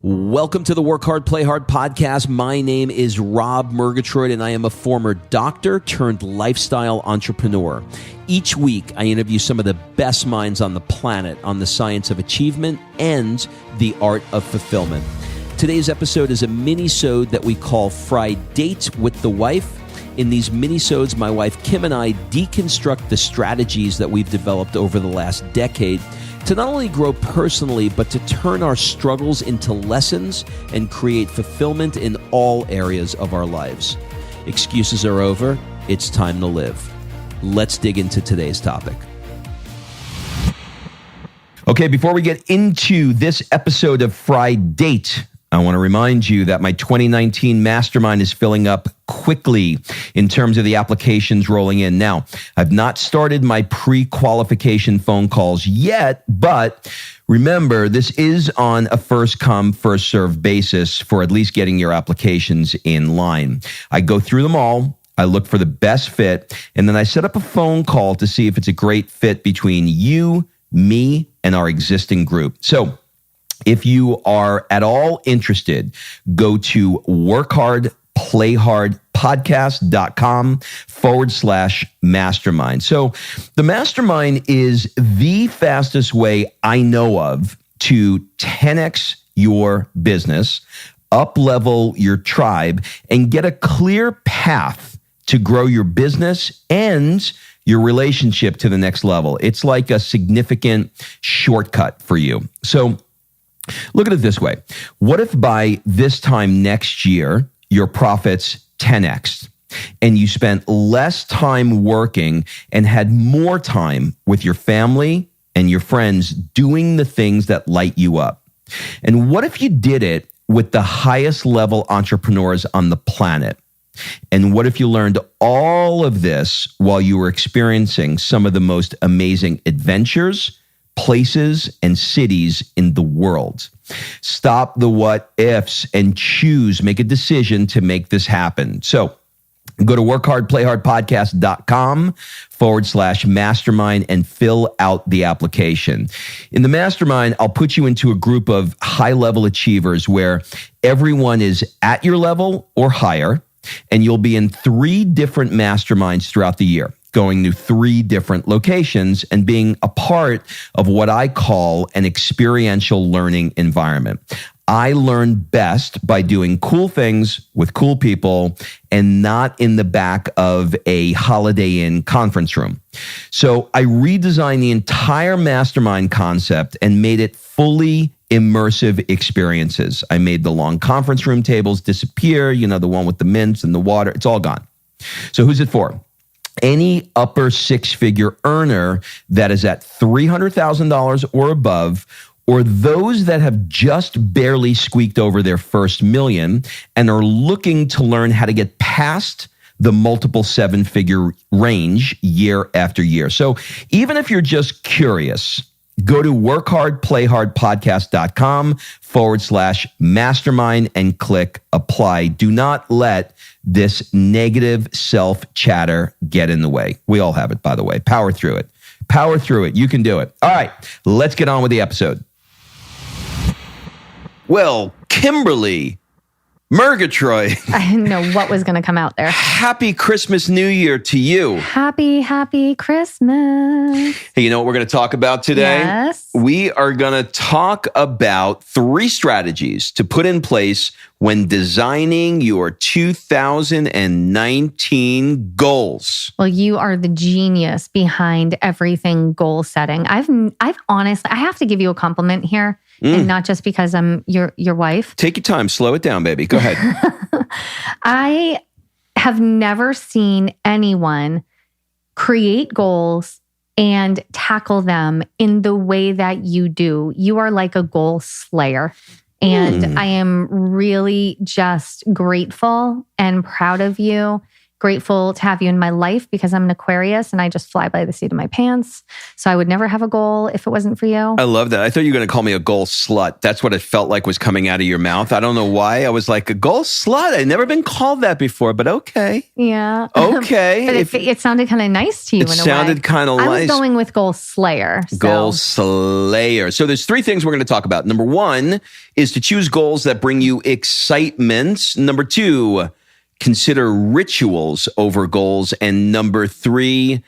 Welcome to the Work Hard, Play Hard podcast. My name is Rob Murgatroyd, and I am a former doctor turned lifestyle entrepreneur. Each week, I interview some of the best minds on the planet on the science of achievement and the art of fulfillment. Today's episode is a mini-sode that we call Fri-Date with the Wife. In these mini-sodes, my wife Kim and I deconstruct the strategies that we've developed over the last decade to not only grow personally, but to turn our struggles into lessons and create fulfillment in all areas of our lives. Excuses are over. It's time to live. Let's dig into today's topic. Okay, before we get into this episode of Fri-Date, I want to remind you that my 2019 mastermind is filling up quickly in terms of the applications rolling in. Now, I've not started my pre-qualification phone calls yet, but remember, this is on a first come, first served basis for at least getting your applications in line. I go through them all. I look for the best fit, and then I set up a phone call to see if it's a great fit between you, me, and our existing group. So, if you are at all interested, go to workhardplayhardpodcast.com/mastermind. So the mastermind is the fastest way I know of to 10x your business, up-level your tribe, and get a clear path to grow your business and your relationship to the next level. It's like a significant shortcut for you. So look at it this way. What if by this time next year, your profits 10x and you spent less time working and had more time with your family and your friends doing the things that light you up? And what if you did it with the highest level entrepreneurs on the planet? And what if you learned all of this while you were experiencing some of the most amazing adventures, places, and cities in the world? Stop the what ifs and make a decision to make this happen. So go to workhardplayhardpodcast.com/mastermind and fill out the application. In the mastermind, I'll put you into a group of high-level achievers where everyone is at your level or higher, and you'll be in 3 different masterminds throughout the year, going to 3 different locations and being a part of what I call an experiential learning environment. I learn best by doing cool things with cool people and not in the back of a Holiday Inn conference room. So I redesigned the entire mastermind concept and made it fully immersive experiences. I made the long conference room tables disappear, the one with the mints and the water. It's all gone. So who's it for? Any upper 6-figure earner that is at $300,000 or above, or those that have just barely squeaked over their first million and are looking to learn how to get past the multiple 7-figure range year after year. So even if you're just curious, go to workhardplayhardpodcast.com/mastermind and click apply. Do not let this negative self-chatter get in the way. We all have it, by the way. Power through it. Power through it. You can do it. All right, let's get on with the episode. Well, Kimberly Murgatroyd. I didn't know what was going to come out there. Happy Christmas, New Year to you. Happy Christmas. Hey, you know what we're going to talk about today? Yes. We are going to talk about 3 strategies to put in place when designing your 2019 goals. Well, you are the genius behind everything goal setting. I've honestly, I have to give you a compliment here. And not just because I'm your wife. Take your time. Slow it down, baby. Go ahead. I have never seen anyone create goals and tackle them in the way that you do. You are like a goal slayer. And I am really just grateful and proud of you grateful to have you in my life because I'm an Aquarius and I just fly by the seat of my pants. So I would never have a goal if it wasn't for you. I love that. I thought you were going to call me a goal slut. That's what it felt like was coming out of your mouth. I don't know why. I was like, a goal slut? I'd never been called that before, but okay. Yeah. Okay. But it sounded kind of nice to you in a way. It sounded kind of nice. I was going with goal slayer. So. Goal slayer. So there's 3 things we're going to talk about. Number 1 is to choose goals that bring you excitement. Number 2, consider rituals over goals. And number 3,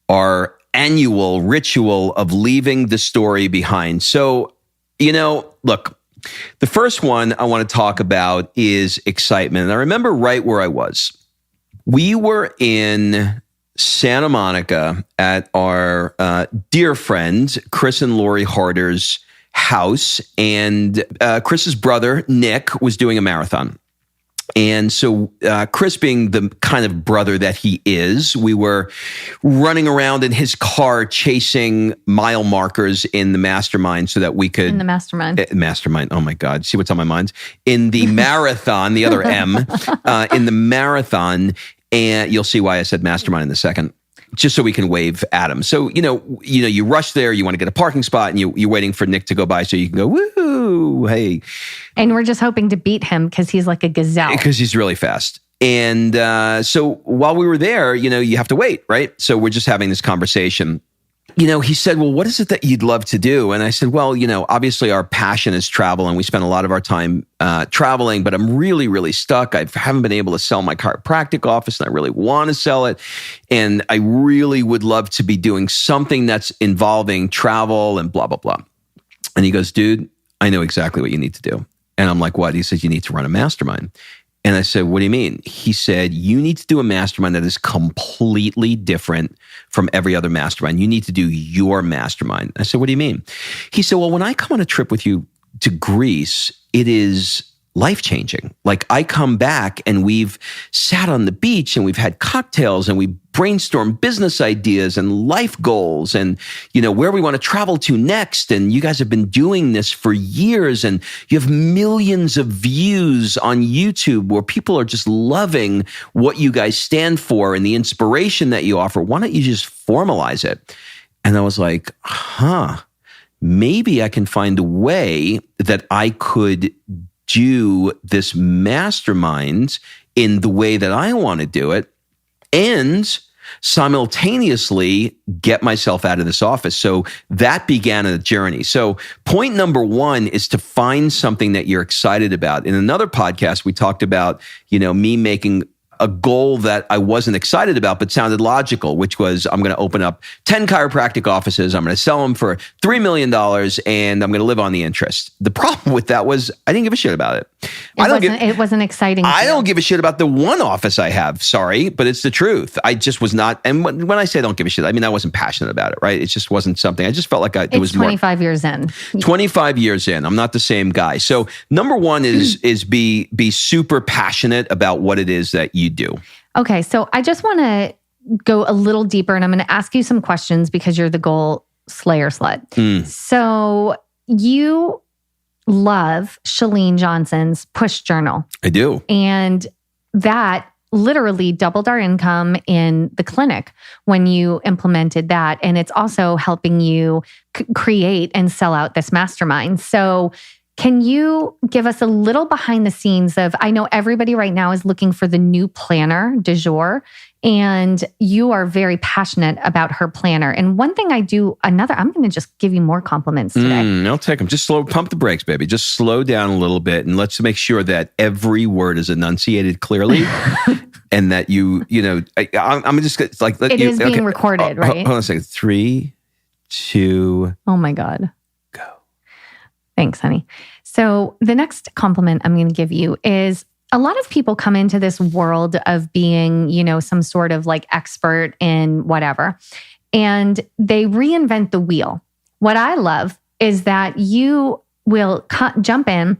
our annual ritual of leaving the story behind. So, look, the first one I want to talk about is excitement. And I remember right where I was. We were in Santa Monica at our dear friend, Chris and Lori Harder's house. And Chris's brother, Nick, was doing a marathon. And so Chris, being the kind of brother that he is, we were running around in his car chasing mile markers in the mastermind so that we could... In the mastermind. Mastermind. Oh my God. See what's on my mind? In the marathon, the other M, in the marathon. And you'll see why I said mastermind in a second. Just so we can wave at him. So, you rush there, you want to get a parking spot, and you're waiting for Nick to go by so you can go, woohoo, hey. And we're just hoping to beat him because he's like a gazelle. Because he's really fast. And so while we were there, you have to wait, right? So we're just having this conversation. He said, well, what is it that you'd love to do? And I said, well, obviously our passion is travel and we spend a lot of our time traveling, but I'm really, really stuck. I haven't been able to sell my chiropractic office and I really want to sell it. And I really would love to be doing something that's involving travel and blah, blah, blah. And he goes, dude, I know exactly what you need to do. And I'm like, what? He says, you need to run a mastermind. And I said, what do you mean? He said, you need to do a mastermind that is completely different from every other mastermind. You need to do your mastermind. I said, what do you mean? He said, well, when I come on a trip with you to Greece, it is life-changing. Like I come back and we've sat on the beach and we've had cocktails and we brainstorm business ideas and life goals and, where we want to travel to next. And you guys have been doing this for years and you have millions of views on YouTube where people are just loving what you guys stand for and the inspiration that you offer. Why don't you just formalize it? And I was like, maybe I can find a way that I could do this mastermind in the way that I want to do it and simultaneously get myself out of this office. So that began a journey. So point number 1 is to find something that you're excited about. In another podcast, we talked about, me making a goal that I wasn't excited about, but sounded logical, which was I'm going to open up 10 chiropractic offices. I'm going to sell them for $3 million and I'm going to live on the interest. The problem with that was I didn't give a shit about it. It wasn't exciting. I don't give a shit about the one office I have. Sorry, but it's the truth. I just was not. And when I say I don't give a shit, I mean, I wasn't passionate about it, right? It just wasn't something. I just felt like it was 25 years in. 25 years in. I'm not the same guy. So number 1 is be super passionate about what it is that you do. Okay. So I just want to go a little deeper and I'm going to ask you some questions because you're the goal slayer slut. So you love Chalene Johnson's push journal. I do. And that literally doubled our income in the clinic when you implemented that. And it's also helping you create and sell out this mastermind. So can you give us a little behind the scenes of, I know everybody right now is looking for the new planner du jour, and you are very passionate about her planner. And one thing I'm going to just give you more compliments today. I'll take them. Just pump the brakes, baby. Just slow down a little bit and let's make sure that every word is enunciated clearly. And that I'm just it's like... It is being recorded, right? Hold on a second. 3, 2... Oh my God. Go. Thanks, honey. So the next compliment I'm going to give you is a lot of people come into this world of being, some sort of like expert in whatever, and they reinvent the wheel. What I love is that you will jump in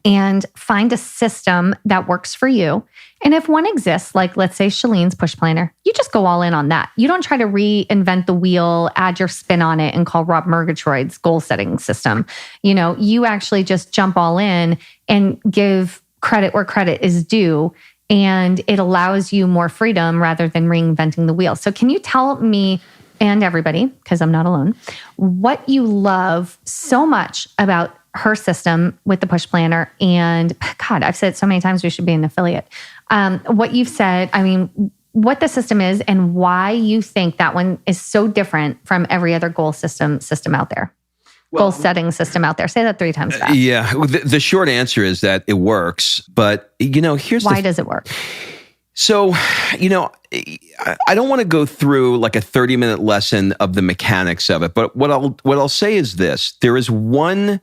and find a system that works for you. And if one exists, like let's say Chalene's push planner, you just go all in on that. You don't try to reinvent the wheel, add your spin on it and call Rob Murgatroyd's goal setting system. You actually just jump all in and give credit where credit is due and it allows you more freedom rather than reinventing the wheel. So can you tell me and everybody, because I'm not alone, what you love so much about her system with the push planner? And God, I've said it so many times we should be an affiliate. What you've said, I mean, what the system is and why you think that one is so different from every other goal system out there. Goal setting system out there. Say that 3 times fast. Yeah. The short answer is that it works, but here's why does it work? So, I don't want to go through like a 30-minute lesson of the mechanics of it, but what I'll say is this: there is one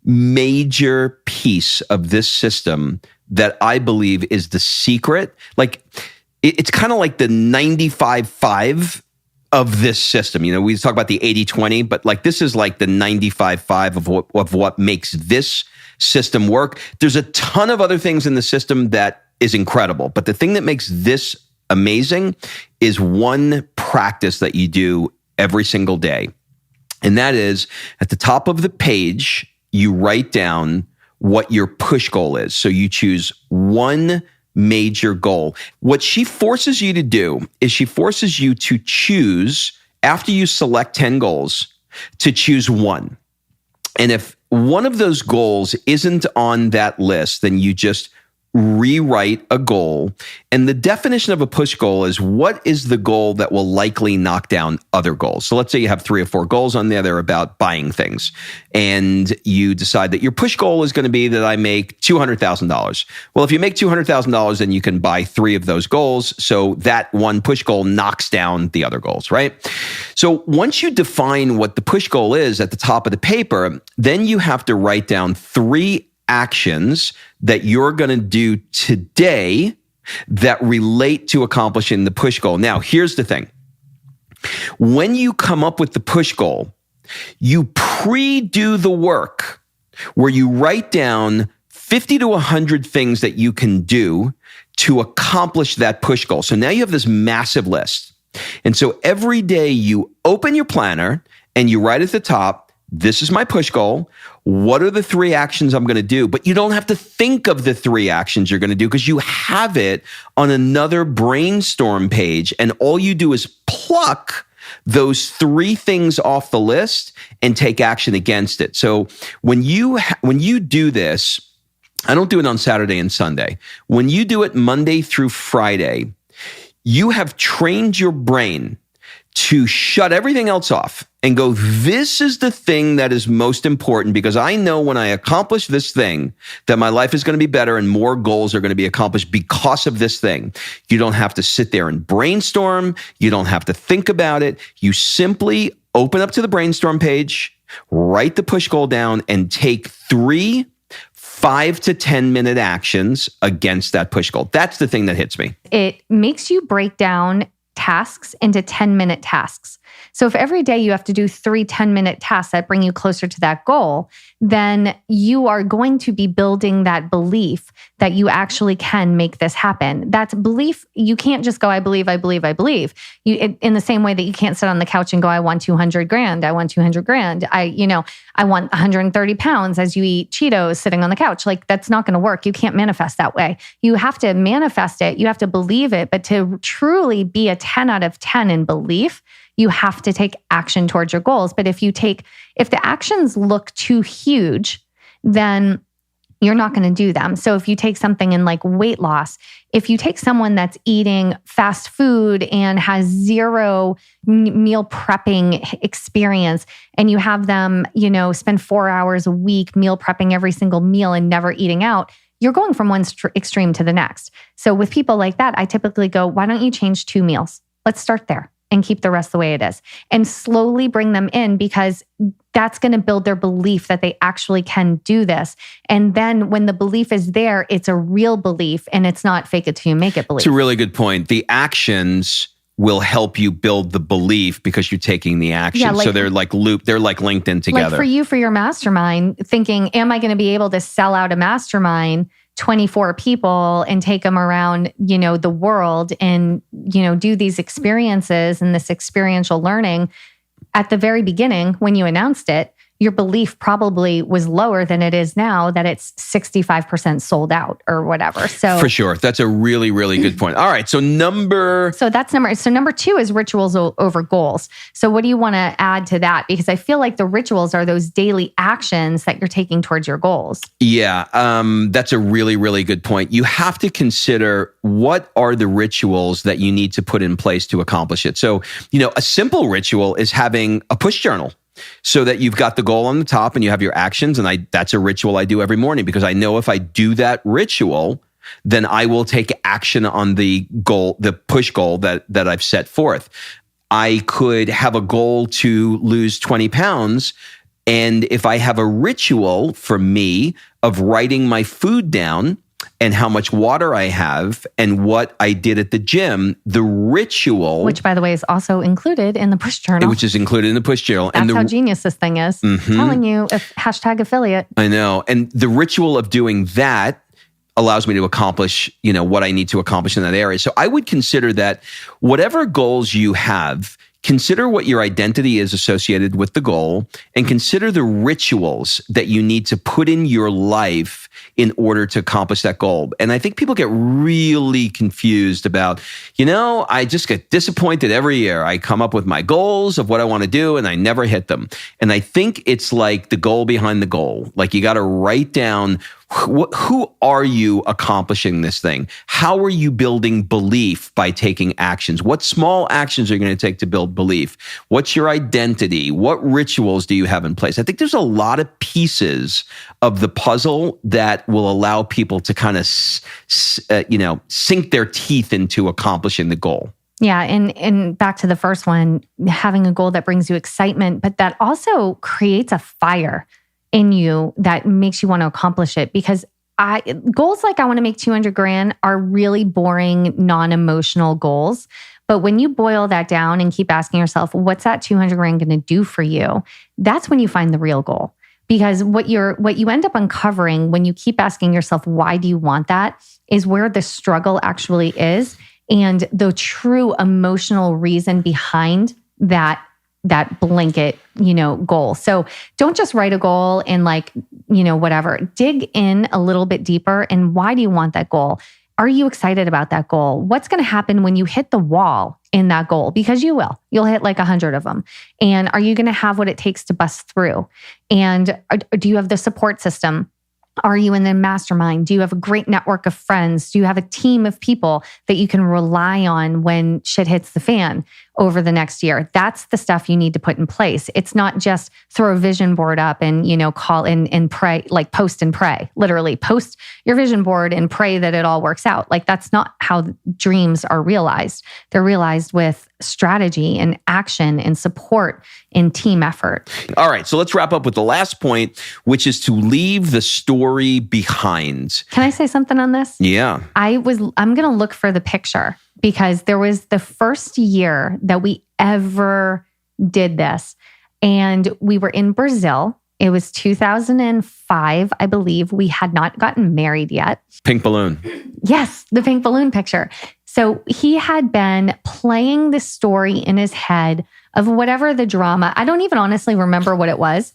major piece of this system that I believe is the secret. Like, it's kind of like the 95-5 of this system. We talk about the 80-20, but like this is like the 95-5 of what makes this system work. There's a ton of other things in the system that is incredible, but the thing that makes this amazing is one practice that you do every single day. And that is, at the top of the page, you write down what your push goal is. So you choose one major goal. What she forces you to do is she forces you to choose, after you select 10 goals, to choose one. And if one of those goals isn't on that list, then you just rewrite a goal. And the definition of a push goal is, what is the goal that will likely knock down other goals? So let's say you have 3 or 4 goals on there. They're about buying things. And you decide that your push goal is going to be that I make $200,000. Well, if you make $200,000, then you can buy 3 of those goals. So that one push goal knocks down the other goals, right? So once you define what the push goal is at the top of the paper, then you have to write down 3 actions that you're going to do today that relate to accomplishing the push goal. Now, here's the thing. When you come up with the push goal, you pre-do the work where you write down 50 to 100 things that you can do to accomplish that push goal. So now you have this massive list. And so every day you open your planner and you write at the top, this is my push goal. What are the 3 actions I'm going to do? But you don't have to think of the 3 actions you're going to do because you have it on another brainstorm page. And all you do is pluck those 3 things off the list and take action against it. So when you do this, I don't do it on Saturday and Sunday. When you do it Monday through Friday, you have trained your brain to shut everything else off and go, this is the thing that is most important, because I know when I accomplish this thing that my life is going to be better and more goals are going to be accomplished because of this thing. You don't have to sit there and brainstorm. You don't have to think about it. You simply open up to the brainstorm page, write the push goal down, and take 3 5 to 10 minute actions against that push goal. That's the thing that hits me. It makes you break down tasks into 10-minute tasks. So if every day you have to do 3 10-minute tasks that bring you closer to that goal, then you are going to be building that belief that you actually can make this happen. That's belief. You can't just go, I believe, I believe, I believe. In the same way that you can't sit on the couch and go, I want 200 grand. I want 200 grand. I want 130 pounds as you eat Cheetos sitting on the couch. Like, that's not going to work. You can't manifest that way. You have to manifest it. You have to believe it. But to truly be a 10 out of 10 in belief, you have to take action towards your goals. But if the actions look too huge, then you're not going to do them. So if you take something in like weight loss, if you take someone that's eating fast food and has 0 meal prepping experience, and you have them, spend 4 hours a week meal prepping every single meal and never eating out, you're going from one extreme to the next. So with people like that, I typically go, why don't you change 2 meals? Let's start there and keep the rest the way it is, and slowly bring them in, because that's going to build their belief that they actually can do this. And then when the belief is there, it's a real belief, and it's not fake it till you make it belief. It's a really good point. The actions will help you build the belief because you're taking the action. Yeah, so they're like linked in together. Like for you, for your mastermind, thinking, am I going to be able to sell out a mastermind 24 people and take them around, the world and, do these experiences and this experiential learning? At the very beginning, when you announced it, your belief probably was lower than it is now that it's 65% sold out or whatever. So for sure. That's a really, really good point. All right. So number 2 is rituals over goals. So what do you want to add to that? Because I feel like the rituals are those daily actions that you're taking towards your goals. Yeah. That's a really, really good point. You have to consider what are the rituals that you need to put in place to accomplish it. So, a simple ritual is having a push journal, so that you've got the goal on the top and you have your actions. And that's a ritual I do every morning, because I know if I do that ritual, then I will take action on the goal, the push goal that I've set forth. I could have a goal to lose 20 pounds. And if I have a ritual for me of writing my food down and how much water I have and what I did at the gym, the ritual... Which, by the way, is also included in the push journal. Which is included in the push journal. That's how genius this thing is. Mm-hmm. I'm telling you, hashtag affiliate. I know. And the ritual of doing that allows me to accomplish, what I need to accomplish in that area. So I would consider that whatever goals you have, consider what your identity is associated with the goal, and consider the rituals that you need to put in your life in order to accomplish that goal. And I think people get really confused about, I just get disappointed every year. I come up with my goals of what I want to do and I never hit them. And I think it's like the goal behind the goal. Like you got to write down, who are you accomplishing this thing? How are you building belief by taking actions? What small actions are you going to take to build belief? What's your identity? What rituals do you have in place? I think there's a lot of pieces of the puzzle that will allow people to kind of, sink their teeth into accomplishing the goal. Yeah. And back to the first one, having a goal that brings you excitement, but that also creates a fire in you that makes you want to accomplish it. Because goals like I want to make 200 grand are really boring, non-emotional goals. But when you boil that down and keep asking yourself, what's that 200 grand going to do for you? That's when you find the real goal. Because what you end up uncovering when you keep asking yourself, why do you want that, is where the struggle actually is and the true emotional reason behind that blanket, goal. So don't just write a goal and whatever. Dig in a little bit deeper. And why do you want that goal? Are you excited about that goal? What's going to happen when you hit the wall in that goal? Because you will. You'll hit like 100 of them. And are you going to have what it takes to bust through? And do you have the support system? Are you in the mastermind? Do you have a great network of friends? Do you have a team of people that you can rely on when shit hits the fan over the next year? That's the stuff you need to put in place. It's not just throw a vision board up and, call in and pray, like post and pray, literally post your vision board and pray that it all works out. Like that's not how dreams are realized. They're realized with strategy and action and support and team effort. All right. So let's wrap up with the last point, which is to leave the story behind. Can I say something on this? Yeah. I'm going to look for the picture because there was the first year that we ever did this. And we were in Brazil. It was 2005, I believe. We had not gotten married yet. Pink balloon. Yes, the pink balloon picture. So he had been playing the story in his head of whatever the drama. I don't even honestly remember what it was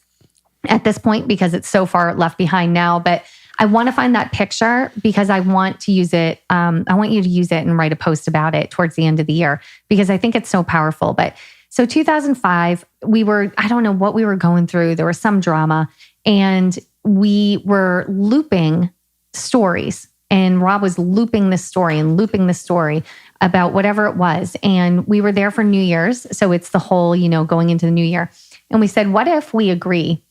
at this point because it's so far left behind now. But I want to find that picture because I want to use it. I want you to use it and write a post about it towards the end of the year because I think it's so powerful. But so 2005, I don't know what we were going through. There was some drama and we were looping stories. And Rob was looping this story about whatever it was. And we were there for New Year's. So it's the whole, going into the new year. And we said, what if we agree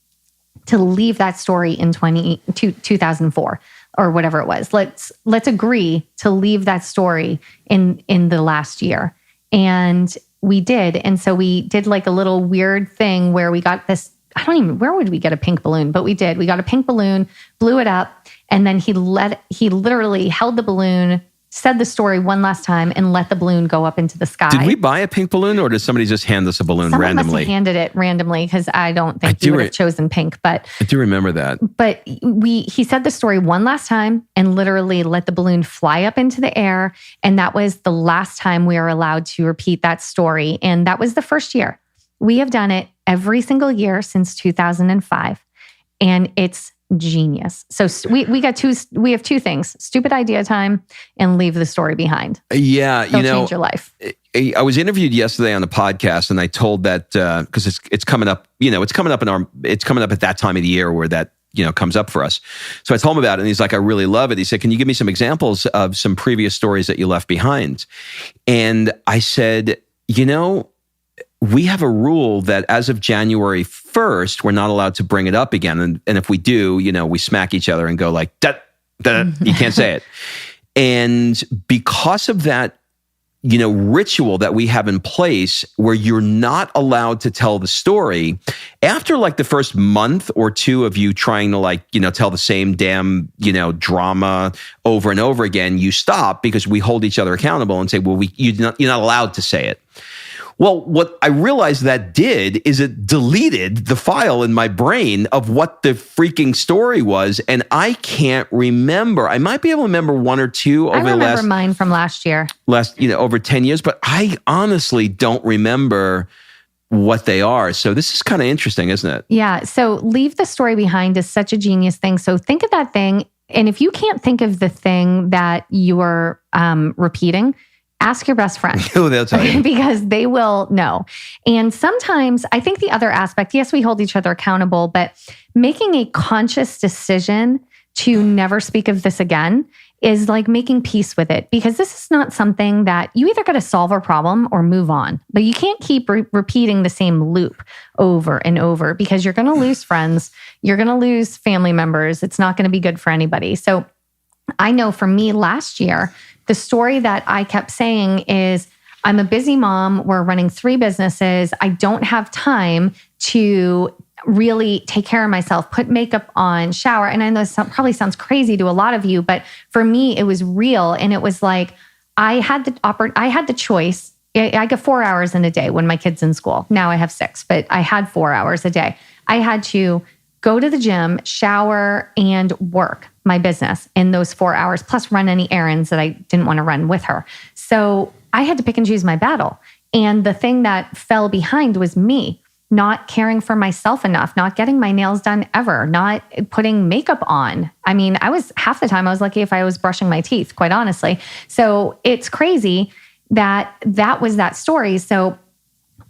to leave that story in 2004 or whatever it was? Let's agree to leave that story in the last year. And we did. And so we did like a little weird thing where we got this, where would we get a pink balloon? But we did. We got a pink balloon, blew it up. And then he literally held the balloon, said the story one last time, and let the balloon go up into the sky. Did we buy a pink balloon, or did somebody just hand us a balloon randomly? Someone must have handed it randomly because I don't think you would have chosen pink. But I do remember that. But he said the story one last time and literally let the balloon fly up into the air. And that was the last time we were allowed to repeat that story. And that was the first year. We have done it every single year since 2005. And it's genius. So we have two things: stupid idea time and leave the story behind. Yeah. They'll change your life. I was interviewed yesterday on the podcast, and I told that because it's coming up, it's coming up at that time of the year where that, comes up for us. So I told him about it, and he's like, I really love it. He said, can you give me some examples of some previous stories that you left behind? And I said, we have a rule that as of January 1st, we're not allowed to bring it up again. And if we do, we smack each other and go like, you can't say it. And because of that, ritual that we have in place where you're not allowed to tell the story, after like the first month or two of you trying to tell the same damn, drama over and over again, you stop because we hold each other accountable and say, well, you're not allowed to say it. Well, what I realized that did is it deleted the file in my brain of what the freaking story was, and I can't remember. I might be able to remember one or two over the last... I remember mine from last year. Over 10 years, but I honestly don't remember what they are. So this is kind of interesting, isn't it? Yeah. So leave the story behind is such a genius thing. So think of that thing, and if you can't think of the thing that you are repeating, ask your best friend. Oh, they'll tell you. Because they will know. And sometimes I think the other aspect, yes, we hold each other accountable, but making a conscious decision to never speak of this again is like making peace with it, because this is not something that you either got to solve a problem or move on. But you can't keep repeating the same loop over and over, because you're going to lose friends. You're going to lose family members. It's not going to be good for anybody. So I know for me last year, the story that I kept saying is, I'm a busy mom. We're running 3 businesses. I don't have time to really take care of myself, put makeup on, shower. And I know this probably sounds crazy to a lot of you, but for me, it was real. And it was like, I had the choice. I get 4 hours in a day when my kid's in school. Now I have 6, but I had 4 hours a day. I had to go to the gym, shower, and work my business in those 4 hours, plus run any errands that I didn't want to run with her. So I had to pick and choose my battle. And the thing that fell behind was me not caring for myself enough, not getting my nails done ever, not putting makeup on. I mean, half the time I was lucky if I was brushing my teeth, quite honestly. So it's crazy that was that story. So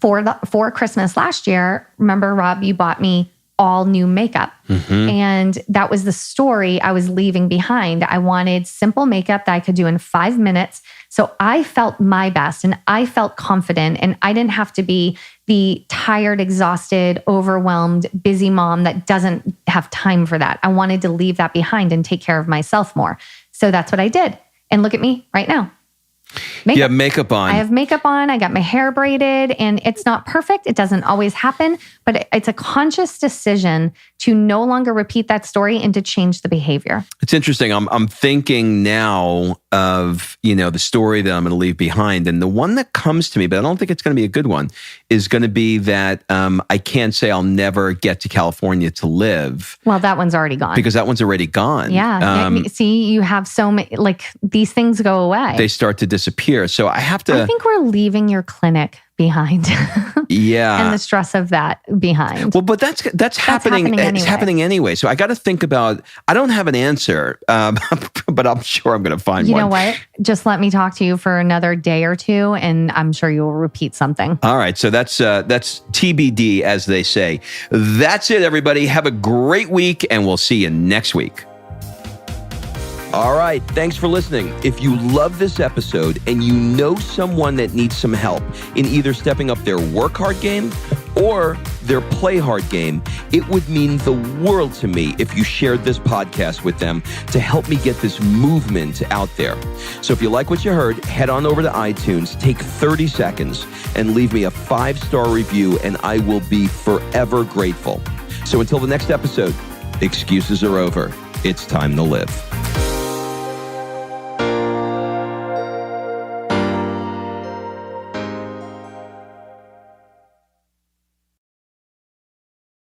for Christmas last year, remember, Rob, you bought me all new makeup. Mm-hmm. And that was the story I was leaving behind. I wanted simple makeup that I could do in 5 minutes. So I felt my best and I felt confident, and I didn't have to be the tired, exhausted, overwhelmed, busy mom that doesn't have time for that. I wanted to leave that behind and take care of myself more. So that's what I did. And look at me right now. You have makeup on. I have makeup on. I got my hair braided, and it's not perfect. It doesn't always happen, but it's a conscious decision to no longer repeat that story and to change the behavior. It's interesting. I'm thinking now of, the story that I'm going to leave behind. And the one that comes to me, but I don't think it's going to be a good one, is going to be that I can't say I'll never get to California to live. Well, that one's already gone. Because that one's already gone. Yeah. See, you have so many, these things go away. They start to disappear. So I have to... I think we're leaving your clinic behind. Yeah. And the stress of that behind. Well, but that's happening. It's happening anyway. So I got to think about, I don't have an answer, but I'm sure I'm going to find one. You know what? Just let me talk to you for another day or two, and I'm sure you'll repeat something. All right. So that's TBD, as they say. That's it, everybody. Have a great week, and we'll see you next week. All right, thanks for listening. If you love this episode and you know someone that needs some help in either stepping up their work hard game or their play hard game, it would mean the world to me if you shared this podcast with them to help me get this movement out there. So if you like what you heard, head on over to iTunes, take 30 seconds, and leave me a 5-star review, and I will be forever grateful. So until the next episode, excuses are over. It's time to live.